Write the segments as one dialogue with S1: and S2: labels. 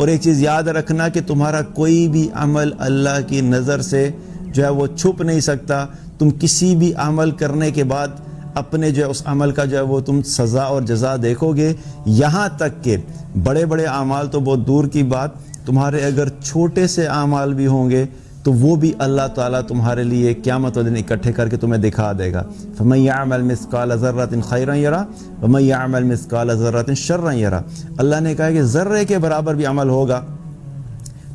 S1: اور ایک چیز یاد رکھنا کہ تمہارا کوئی بھی عمل اللہ کی نظر سے جو ہے وہ چھپ نہیں سکتا. تم کسی بھی عمل کرنے کے بعد اپنے جو ہے اس عمل کا جو ہے وہ تم سزا اور جزا دیکھو گے. یہاں تک کہ بڑے بڑے اعمال تو بہت دور کی بات، تمہارے اگر چھوٹے سے اعمال بھی ہوں گے تو وہ بھی اللہ تعالیٰ تمہارے لیے قیامت والے دن اکٹھے کر کے تمہیں دکھا دے گا. فَمَن يَعْمَلْ مِثْقَالَ ذَرَّةٍ خَيْرًا يَرَهُ وَمَن يَعْمَلْ مِثْقَالَ ذَرَّةٍ شَرًّا يَرَهُ. اللہ نے کہا کہ ذرے کے برابر بھی عمل ہوگا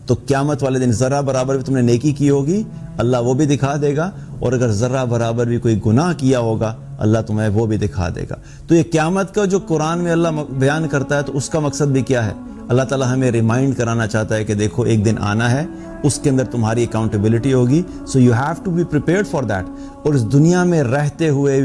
S1: تو قیامت والے دن ذرہ برابر بھی تم نے نیکی کی ہوگی اللہ وہ بھی دکھا دے گا، اور اگر ذرہ برابر بھی کوئی گناہ کیا ہوگا اللہ تمہیں وہ بھی دکھا دے گا. تو یہ قیامت کا جو قرآن میں اللہ بیان کرتا ہے تو اس کا مقصد بھی کیا ہے؟ اللہ تعالیٰ ہمیں ریمائنڈ کرانا چاہتا ہے کہ دیکھو ایک دن آنا ہے، اس کے اندر تمہاری اکاؤنٹیبلٹی ہوگی. So you have to be prepared for that. اور اس دنیا میں رہتے ہوئے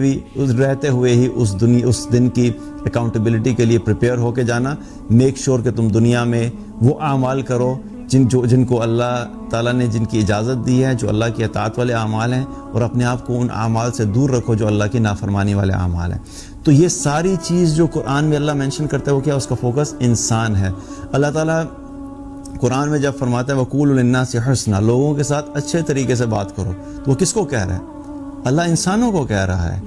S1: ہی اس دن کی اکاؤنٹیبلٹی کے لیے پریپیئر ہو کے جانا. میک شور کہ تم دنیا میں وہ اعمال کرو جن کو اللہ تعالیٰ نے جن کی اجازت دی ہے، جو اللہ کی اطاعت والے اعمال ہیں، اور اپنے آپ کو ان اعمال سے دور رکھو جو اللہ کی نافرمانی والے اعمال ہیں. تو یہ ساری چیز جو قرآن میں اللہ مینشن کرتا ہے وہ کیا؟ اس کا فوکس انسان ہے. اللہ تعالیٰ قرآن میں جب فرماتا ہے وَقُولُوا لِلنَّاسِ حُسْنًا، لوگوں کے ساتھ اچھے طریقے سے بات کرو، تو وہ کس کو کہہ رہا ہے؟ اللہ انسانوں کو کہہ رہا ہے.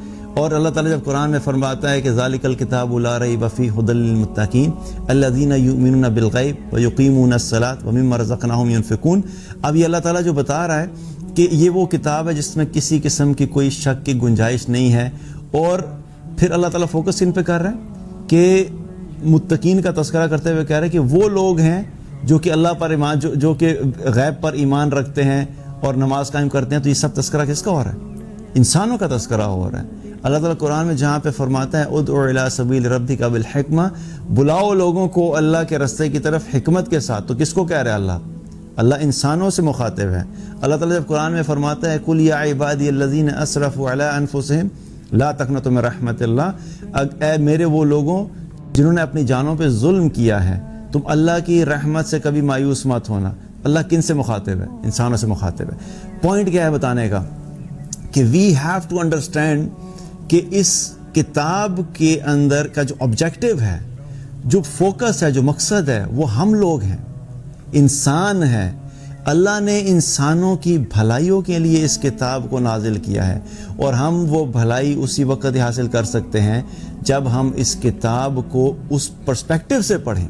S1: اور اللہ تعالیٰ جب قرآن میں فرماتا ہے کہ ذَلِكَ الْكِتَابُ لَا رَيْبَ فِيهِ هُدًى لِّلْمُتَّقِينَ الَّذِينَ يُؤْمِنُونَ بِالْغَيْبِ وَيُقِيمُونَ الصَّلَاةَ وَمِمَّا رَزَقْنَاهُمْ يُنْفِقُونَ. اب یہ اللہ تعالیٰ جو بتا رہا ہے کہ یہ وہ کتاب ہے جس میں کسی قسم کی کوئی شک کی گنجائش نہیں ہے. اور پھر اللہ تعالیٰ فوکس ان پہ کر رہا ہے کہ متقین کا تذکرہ کرتے ہوئے کہہ رہا ہے کہ وہ لوگ ہیں جو کہ اللہ پر ایمان جو کہ غیب پر ایمان رکھتے ہیں اور نماز قائم کرتے ہیں. تو یہ سب تذکرہ کس کا ہو رہا ہے؟ انسانوں کا تذکرہ ہو رہا ہے. اللہ تعالیٰ قرآن میں جہاں پہ فرماتا ہے ادعو الی سبیل ربک بالحکمہ، بلاؤ لوگوں کو اللہ کے راستے کی طرف حکمت کے ساتھ. تو کس کو کہہ رہا ہے؟ اللہ انسانوں سے مخاطب ہے. اللہ تعالیٰ جب قرآن میں فرماتا ہے قل یا عبادی الذین اسرفوا علی انفسہم لا تقنطوا من رحمت اللہ، اے میرے وہ لوگوں جنہوں نے اپنی جانوں پہ ظلم کیا ہے، تم اللہ کی رحمت سے کبھی مایوس مت ہونا. اللہ کن سے مخاطب ہے؟ انسانوں سے مخاطب ہے. پوائنٹ کیا ہے بتانے کا؟ کہ وی ہیو ٹو انڈرسٹینڈ کہ اس کتاب کے اندر کا جو آبجیکٹو ہے، جو فوکس ہے، جو مقصد ہے، وہ ہم لوگ ہیں، انسان ہیں. اللہ نے انسانوں کی بھلائیوں کے لیے اس کتاب کو نازل کیا ہے، اور ہم وہ بھلائی اسی وقت حاصل کر سکتے ہیں جب ہم اس کتاب کو اس پرسپیکٹو سے پڑھیں